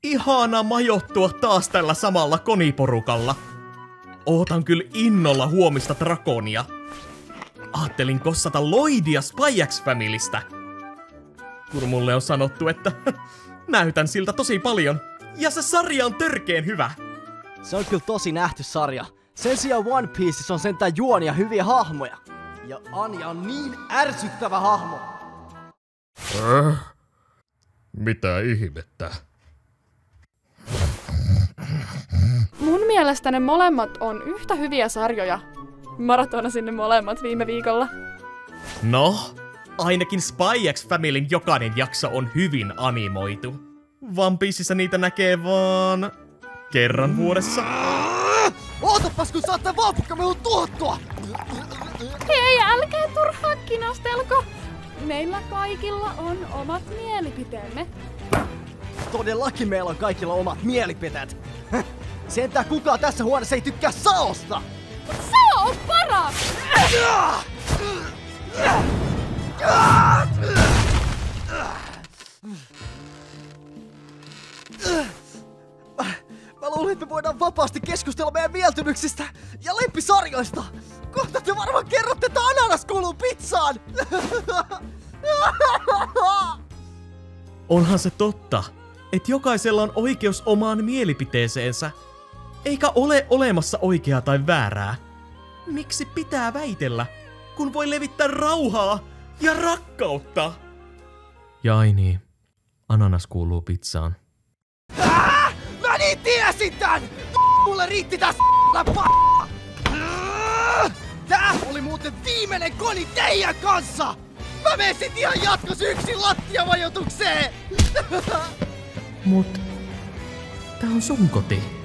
Ihana majoittua taas tällä samalla koniporukalla. Ootan kyllä innolla huomista drakonia. Aattelin kossata Lloydia Spy X-Familystä. Kun mulle on sanottu, että näytän siltä tosi paljon. Ja se sarja on törkeen hyvä. Se on kyllä tosi nähty sarja. Sen sijaan One Piecessa on sentään juonia hyviä hahmoja. Ja Anya on niin ärsyttävä hahmo. Mitä ihmettä? Mun mielestä ne molemmat on yhtä hyviä sarjoja. Maratonasin ne molemmat viime viikolla. No, ainakin Spy X-Familyn jokainen jakso on hyvin animoitu. One Piecessä niitä näkee vaan kerran vuodessa. Ootapas kun saatte vaapukkamelun tuhottua! Hei, älkää turhaan kinastelko! Meillä kaikilla on omat mielipiteemme. Todellakin meillä on kaikilla omat mielipiteet. Sentään kukaan tässä huoneessa ei tykkää Saosta! Sao on paras! Mä luulen, että me voidaan vapaasti keskustella meidän mieltymyksistä ja lempisarjoista. Kohta te varmaan kerrotte, että ananas kuuluu pizzaan. Onhan se totta, että jokaisella on oikeus omaan mielipiteeseensä. Eikä ole olemassa oikeaa tai väärää. Miksi pitää väitellä, kun voi levittää rauhaa ja rakkautta? Ja ai niin, ananas kuuluu pizzaan. Mä niin tiesin tän! Mulle riitti tää Tää oli muuten viimeinen koni teidän kanssa! Mä menen sit ihan jatkos yksin lattiamajoitukseen! Mut, tää on sun koti.